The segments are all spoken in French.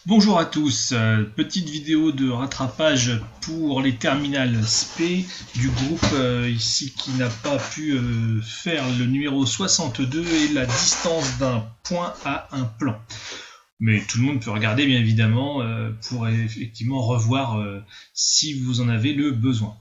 Bonjour à tous, petite vidéo de rattrapage pour les terminales SP du groupe ici qui n'a pas pu faire le numéro 62 et la distance d'un point à un plan. Mais tout le monde peut regarder bien évidemment pour effectivement revoir si vous en avez le besoin.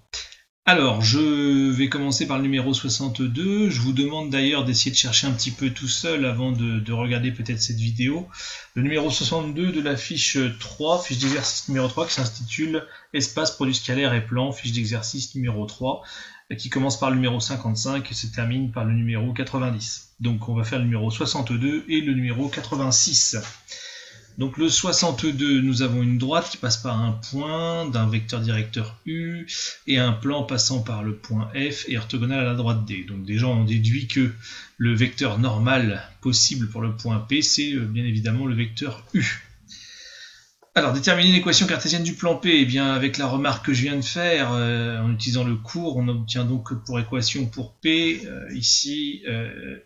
Alors, je vais commencer par le numéro 62. Je vous demande d'ailleurs d'essayer de chercher un petit peu tout seul avant de regarder peut-être cette vidéo. Le numéro 62 de la fiche 3, fiche d'exercice numéro 3, qui s'intitule Espace, produit scalaire et plan, fiche d'exercice numéro 3, qui commence par le numéro 55 et se termine par le numéro 90. Donc on va faire le numéro 62 et le numéro 86. Donc le 62, nous avons une droite qui passe par un point d'un vecteur directeur U et un plan passant par le point F et orthogonal à la droite D. Donc déjà on déduit que le vecteur normal possible pour le point P, c'est bien évidemment le vecteur U. Alors, déterminer l'équation cartésienne du plan P, eh bien, avec la remarque que je viens de faire, en utilisant le cours, on obtient donc pour équation pour P, ici,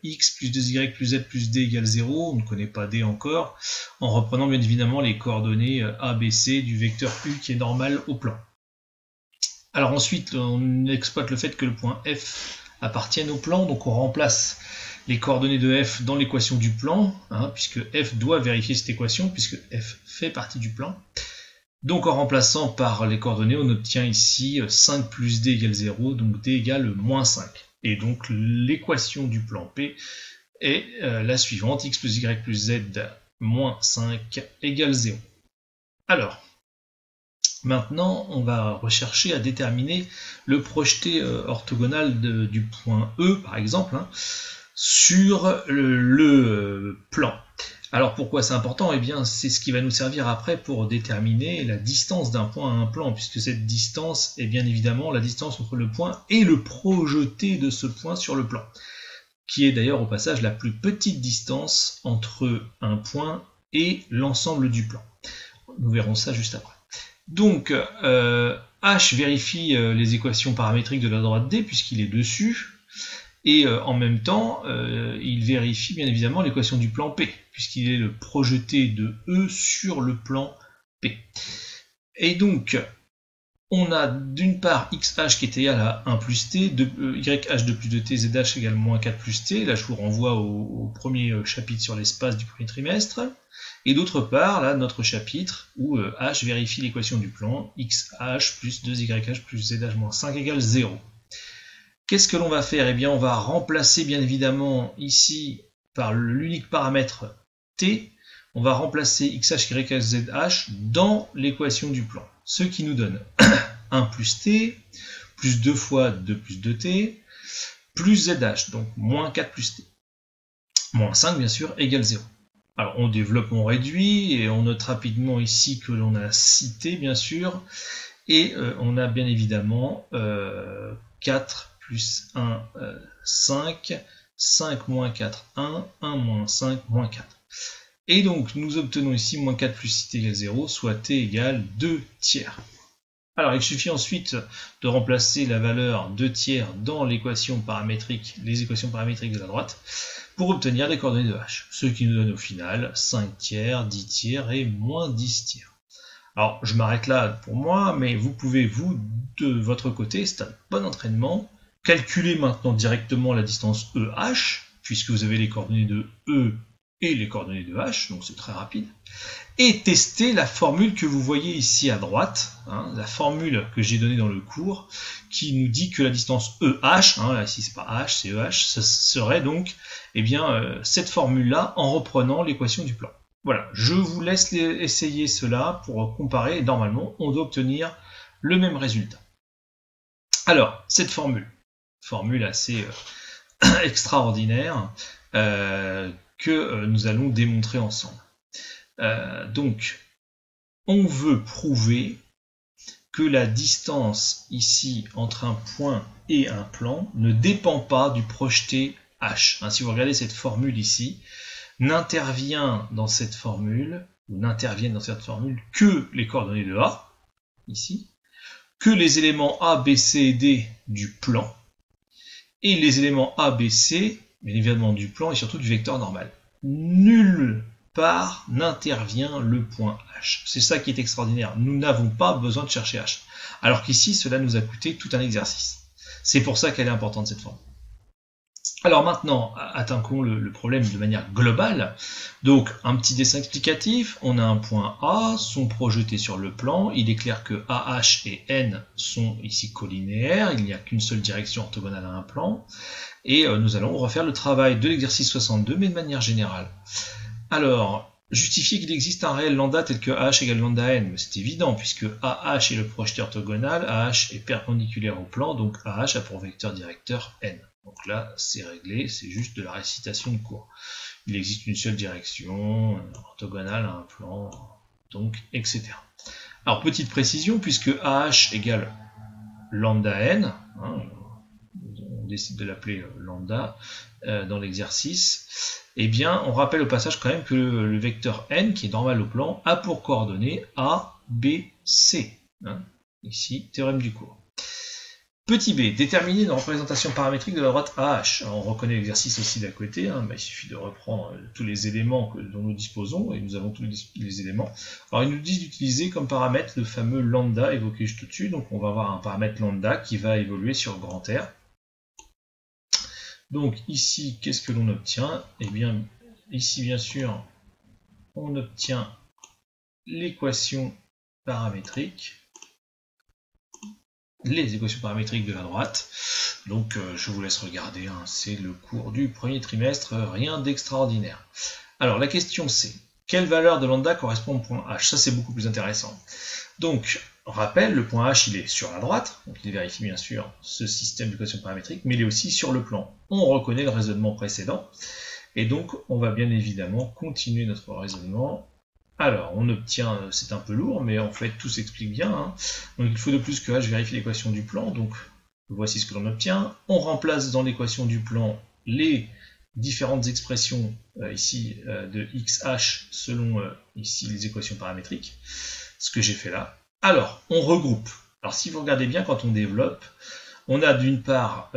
x plus 2y plus z plus d égale 0, on ne connaît pas d encore, en reprenant bien évidemment les coordonnées a, b, c du vecteur U qui est normal au plan. Alors ensuite, on exploite le fait que le point F appartienne au plan, donc on remplace les coordonnées de f dans l'équation du plan, puisque f doit vérifier cette équation, puisque f fait partie du plan. Donc en remplaçant par les coordonnées, on obtient ici 5 plus d égale 0, donc d égale moins 5. Et donc l'équation du plan P est la suivante, x plus y plus z moins 5 égale 0. Alors, maintenant, on va rechercher à déterminer le projeté orthogonal du point E, par exemple, sur le plan. Alors pourquoi c'est important? Eh bien c'est ce qui va nous servir après pour déterminer la distance d'un point à un plan, puisque cette distance est bien évidemment la distance entre le point et le projeté de ce point sur le plan, qui est d'ailleurs au passage la plus petite distance entre un point et l'ensemble du plan. Nous verrons ça juste après. Donc H vérifie les équations paramétriques de la droite D puisqu'il est dessus. Et en même temps, il vérifie bien évidemment l'équation du plan P, puisqu'il est le projeté de E sur le plan P. Et donc, on a d'une part xh qui est égal à 1 plus t, yh de plus de t, zh égale moins 4 plus t. Là, je vous renvoie au premier chapitre sur l'espace du premier trimestre. Et d'autre part, là, notre chapitre où h vérifie l'équation du plan, xh plus 2yh plus zh moins 5 égale 0. Qu'est-ce que l'on va faire? Eh bien, on va remplacer bien évidemment ici par l'unique paramètre t, on va remplacer xh, yh, zh dans l'équation du plan. Ce qui nous donne 1 plus t, plus 2 fois 2 plus 2t, plus zh, donc moins 4 plus t. Moins 5, bien sûr, égale 0. Alors, on développe, on réduit, et on note rapidement ici que l'on a 6t, bien sûr, et on a bien évidemment 4 plus 1, 5, 5 moins 4, 1, 1 moins 5, moins 4. Et donc, nous obtenons ici moins 4 plus 6t égale 0, soit t égale 2 tiers. Alors, il suffit ensuite de remplacer la valeur 2 tiers dans l'équation paramétrique, les équations paramétriques de la droite, pour obtenir des coordonnées de h. Ce qui nous donne au final 5 tiers, 10 tiers et moins 10 tiers. Alors, je m'arrête là pour moi, mais vous pouvez, vous, de votre côté, c'est un bon entraînement, calculer maintenant directement la distance EH, puisque vous avez les coordonnées de E et les coordonnées de H, donc c'est très rapide, et tester la formule que vous voyez ici à droite, la formule que j'ai donnée dans le cours, qui nous dit que la distance EH, ici c'est pas H, c'est EH, ce serait donc cette formule-là en reprenant l'équation du plan. Voilà, je vous laisse essayer cela pour comparer, et normalement on doit obtenir le même résultat. Alors, cette formule assez extraordinaire que nous allons démontrer ensemble. Donc, on veut prouver que la distance ici entre un point et un plan ne dépend pas du projeté h. Si vous regardez cette formule ici, n'interviennent dans cette formule que les coordonnées de A, ici, que les éléments A, B, C et D du plan, et les éléments A, B, C, bien évidemment du plan et surtout du vecteur normal. Nulle part n'intervient le point H. C'est ça qui est extraordinaire. Nous n'avons pas besoin de chercher H. Alors qu'ici, cela nous a coûté tout un exercice. C'est pour ça qu'elle est importante, cette forme. Alors maintenant, attaquons le problème de manière globale. Donc, un petit dessin explicatif. On a un point A, sont projetés sur le plan. Il est clair que AH et N sont ici collinéaires. Il n'y a qu'une seule direction orthogonale à un plan. Et nous allons refaire le travail de l'exercice 62, mais de manière générale. Alors, justifier qu'il existe un réel lambda tel que AH égale lambda N, c'est évident, puisque AH est le projeté orthogonal, AH est perpendiculaire au plan, donc AH a pour vecteur directeur N. Donc là, c'est réglé, c'est juste de la récitation de cours. Il existe une seule direction, orthogonale à un plan, donc, etc. Alors, petite précision, puisque AH égale lambda N, hein, on décide de l'appeler lambda dans l'exercice, eh bien, on rappelle au passage quand même que le vecteur N, qui est normal au plan, a pour coordonnées A, B, C. Hein, ici, théorème du cours. Petit b, déterminer une représentation paramétrique de la droite AH. Alors, on reconnaît l'exercice aussi d'à côté, hein, il suffit de reprendre tous les éléments dont nous disposons, et nous avons tous les éléments. Alors, ils nous disent d'utiliser comme paramètre le fameux lambda évoqué juste au-dessus, donc on va avoir un paramètre lambda qui va évoluer sur grand R. Donc ici, qu'est-ce que l'on obtient? Eh bien, ici, bien sûr, on obtient l'équation paramétrique, les équations paramétriques de la droite. Donc je vous laisse regarder, hein, c'est le cours du premier trimestre, rien d'extraordinaire. Alors la question c'est, quelle valeur de lambda correspond au point H? Ça c'est beaucoup plus intéressant. Donc, on rappelle, le point H il est sur la droite, donc il vérifie bien sûr ce système d'équations paramétriques, mais il est aussi sur le plan. On reconnaît le raisonnement précédent, et donc on va bien évidemment continuer notre raisonnement. Alors, on obtient, c'est un peu lourd, mais en fait tout s'explique bien. Hein. Donc il faut de plus que H vérifie l'équation du plan, donc voici ce que l'on obtient. On remplace dans l'équation du plan les différentes expressions ici de XH selon ici les équations paramétriques, ce que j'ai fait là. Alors, on regroupe. Alors si vous regardez bien, quand on développe, on a d'une part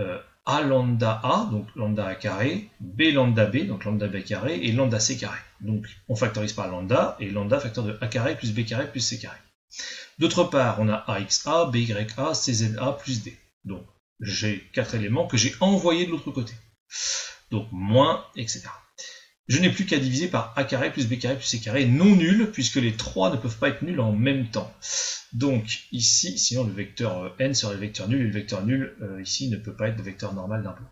A lambda A, donc lambda A carré, B lambda B, donc lambda B carré, et lambda C carré. Donc on factorise par lambda, et lambda facteur de A carré plus B carré plus C carré. D'autre part, on a AXA, BYA, CZA plus D. Donc j'ai 4 éléments que j'ai envoyés de l'autre côté. Donc moins, etc. Je n'ai plus qu'à diviser par A carré plus B carré plus C carré non nul, puisque les 3 ne peuvent pas être nuls en même temps. Donc ici, sinon le vecteur n serait le vecteur nul, et le vecteur nul ici ne peut pas être le vecteur normal d'un plan.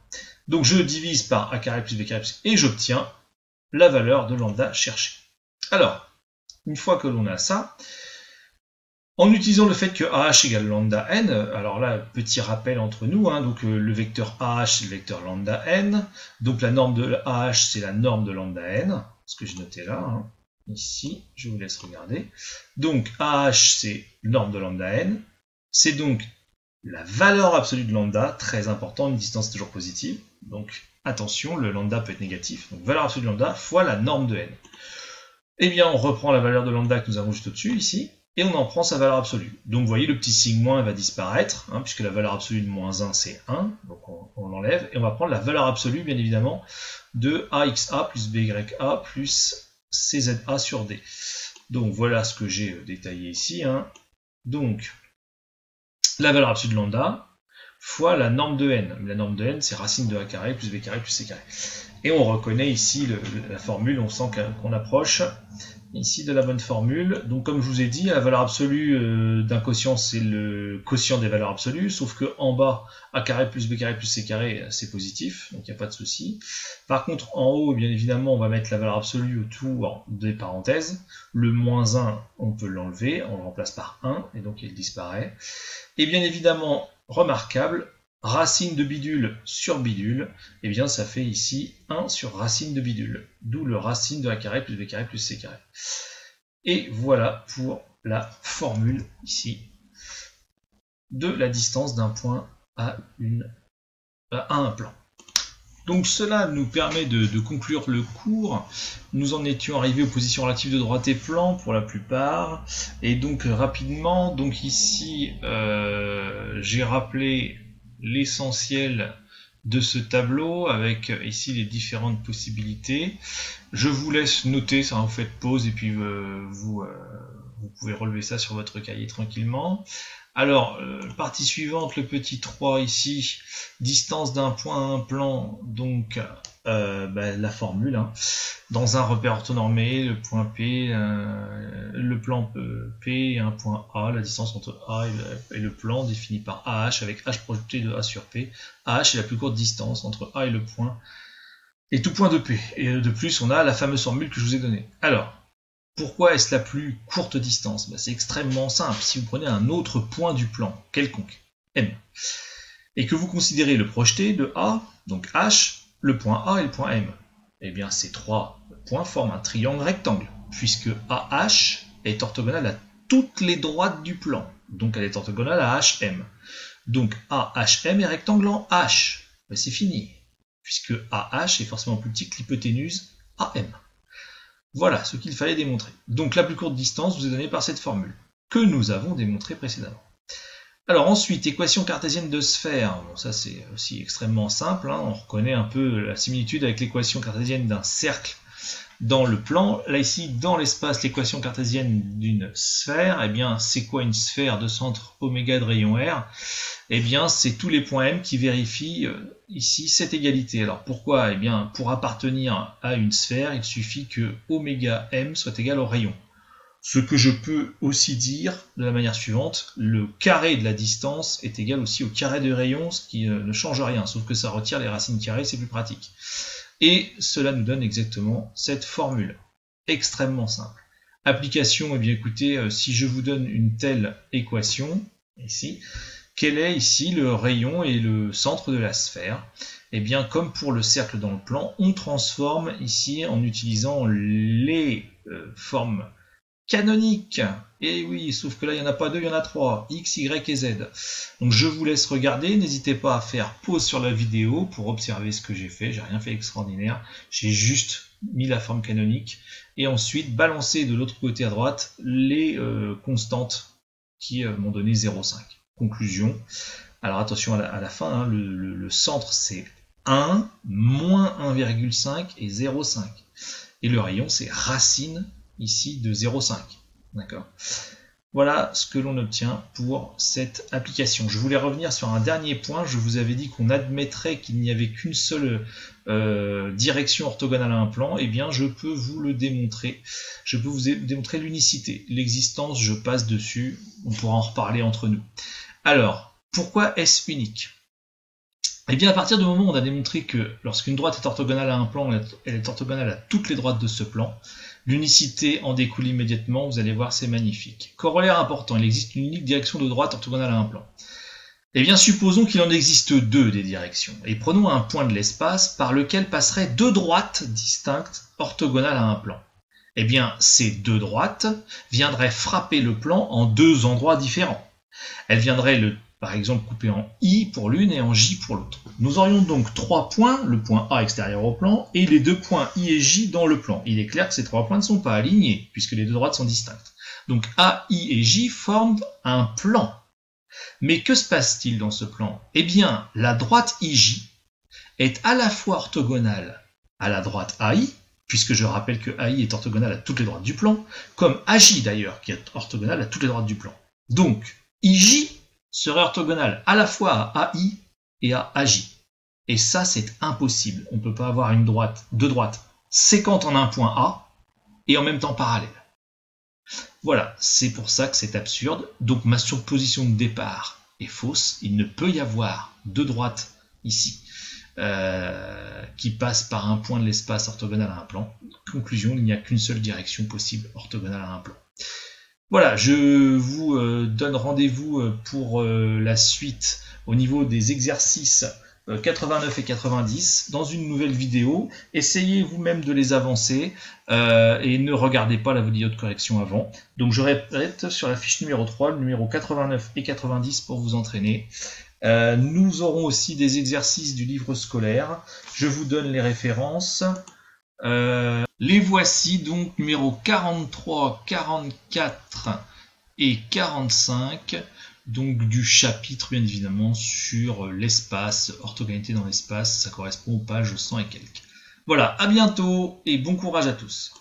Donc je divise par A carré plus B carré plus, et j'obtiens la valeur de lambda cherchée. Alors, une fois que l'on a ça, en utilisant le fait que AH égale lambda n, alors là, petit rappel entre nous, hein, donc le vecteur AH c'est le vecteur lambda n, donc la norme de AH c'est la norme de lambda n, ce que j'ai noté là, hein, ici, je vous laisse regarder. Donc AH c'est norme de lambda n, c'est donc la valeur absolue de lambda, très important, une distance toujours positive, donc attention, le lambda peut être négatif, donc valeur absolue de lambda fois la norme de n. Eh bien, on reprend la valeur de lambda que nous avons juste au-dessus, ici, et on en prend sa valeur absolue. Donc vous voyez, le petit signe moins va disparaître, hein, puisque la valeur absolue de moins 1 c'est 1, donc on l'enlève, et on va prendre la valeur absolue, bien évidemment, de AXA plus BYA plus CZA sur D. Donc voilà ce que j'ai détaillé ici. Hein. Donc, la valeur absolue de lambda fois la norme de n. La norme de n, c'est racine de A carré plus B carré plus C carré. Et on reconnaît ici la formule, on sent qu'on approche ici de la bonne formule. Donc comme je vous ai dit, la valeur absolue d'un quotient, c'est le quotient des valeurs absolues, sauf que en bas, A carré plus B carré plus C carré, c'est positif, donc il n'y a pas de souci. Par contre, en haut, bien évidemment, on va mettre la valeur absolue autour des parenthèses. Le moins 1, on peut l'enlever, on le remplace par 1, et donc il disparaît. Et bien évidemment, remarquable, racine de bidule sur bidule, et bien ça fait ici 1 sur racine de bidule, d'où le racine de A carré plus B carré plus C carré. Et voilà pour la formule ici de la distance d'un point à un plan. Donc cela nous permet de conclure le cours. Nous en étions arrivés aux positions relatives de droite et plan pour la plupart. Et donc rapidement, donc ici j'ai rappelé l'essentiel de ce tableau avec ici les différentes possibilités. Je vous laisse noter, ça vous faites pause et puis vous vous pouvez relever ça sur votre cahier tranquillement. Alors, partie suivante, le petit 3 ici, distance d'un point à un plan, donc la formule, hein. Dans un repère orthonormé, le point P, le plan P et un point A, la distance entre A et le plan définie par AH avec H projeté de A sur P. AH est la plus courte distance entre A et le point, et tout point de P. Et de plus, on a la fameuse formule que je vous ai donnée. Alors, pourquoi est-ce la plus courte distance? C'est extrêmement simple. Si vous prenez un autre point du plan, quelconque, M, et que vous considérez le projeté de A, donc H, le point A et le point M, eh bien ces trois points forment un triangle rectangle, puisque AH est orthogonale à toutes les droites du plan. Donc elle est orthogonale à HM. Donc AHM est rectangle en H. C'est fini, puisque AH est forcément plus petit que l'hypoténuse AM. Voilà ce qu'il fallait démontrer. Donc la plus courte distance vous est donnée par cette formule, que nous avons démontrée précédemment. Alors ensuite, équation cartésienne de sphère. Bon, ça c'est aussi extrêmement simple, hein. On reconnaît un peu la similitude avec l'équation cartésienne d'un cercle dans le plan. Là ici, dans l'espace, l'équation cartésienne d'une sphère, eh bien c'est quoi une sphère de centre oméga de rayon R? Eh bien c'est tous les points M qui vérifient ici cette égalité. Alors pourquoi? Eh bien pour appartenir à une sphère, il suffit que oméga M soit égal au rayon. Ce que je peux aussi dire de la manière suivante, le carré de la distance est égal aussi au carré du rayon, ce qui ne change rien, sauf que ça retire les racines carrées, c'est plus pratique. Et cela nous donne exactement cette formule, extrêmement simple. Application, eh bien écoutez, si je vous donne une telle équation, ici, quel est ici le rayon et le centre de la sphère? Eh bien comme pour le cercle dans le plan, on transforme ici en utilisant les formes canonique. Et oui, sauf que là, il n'y en a pas deux, il y en a trois. X, Y et Z. Donc je vous laisse regarder. N'hésitez pas à faire pause sur la vidéo pour observer ce que j'ai fait. J'ai rien fait d'extraordinaire. J'ai juste mis la forme canonique. Et ensuite, balancer de l'autre côté à droite les constantes qui m'ont donné 0,5. Conclusion. Alors attention à la fin, hein, le centre c'est 1, moins 1,5 et 0,5. Et le rayon c'est racine ici de 0,5. D'accord. Voilà ce que l'on obtient pour cette application. Je voulais revenir sur un dernier point. Je vous avais dit qu'on admettrait qu'il n'y avait qu'une seule direction orthogonale à un plan. Eh bien, je peux vous le démontrer. Je peux vous démontrer l'unicité. L'existence, je passe dessus. On pourra en reparler entre nous. Alors, pourquoi est-ce unique? Eh bien, à partir du moment où on a démontré que lorsqu'une droite est orthogonale à un plan, elle est orthogonale à toutes les droites de ce plan, l'unicité en découle immédiatement, vous allez voir, c'est magnifique. Corollaire important, il existe une unique direction de droite orthogonale à un plan. Eh bien, supposons qu'il en existe deux des directions, et prenons un point de l'espace par lequel passeraient deux droites distinctes orthogonales à un plan. Eh bien, ces deux droites viendraient frapper le plan en deux endroits différents. Elles viendraient par exemple couper en I pour l'une et en J pour l'autre. Nous aurions donc trois points, le point A extérieur au plan et les deux points I et J dans le plan. Il est clair que ces trois points ne sont pas alignés puisque les deux droites sont distinctes. Donc A, I et J forment un plan. Mais que se passe-t-il dans ce plan? Eh bien, la droite IJ est à la fois orthogonale à la droite AI, puisque je rappelle que AI est orthogonale à toutes les droites du plan, comme AJ d'ailleurs, qui est orthogonale à toutes les droites du plan. Donc, IJ serait orthogonale à la fois à AI et à AJ. Et ça, c'est impossible. On ne peut pas avoir deux droites séquentes en un point A et en même temps parallèles. Voilà, c'est pour ça que c'est absurde. Donc ma supposition de départ est fausse. Il ne peut y avoir deux droites ici qui passent par un point de l'espace orthogonal à un plan. Conclusion, il n'y a qu'une seule direction possible orthogonale à un plan. Voilà, je vous donne rendez-vous pour la suite au niveau des exercices 89 et 90 dans une nouvelle vidéo. Essayez vous-même de les avancer et ne regardez pas la vidéo de correction avant. Donc je répète sur la fiche numéro 3, le numéro 89 et 90 pour vous entraîner. Nous aurons aussi des exercices du livre scolaire. Je vous donne les références. Les voici donc, numéro 43, 44 et 45. Donc du chapitre bien évidemment sur l'espace, orthogonalité dans l'espace, ça correspond aux pages 100 et quelques. Voilà, à bientôt et bon courage à tous.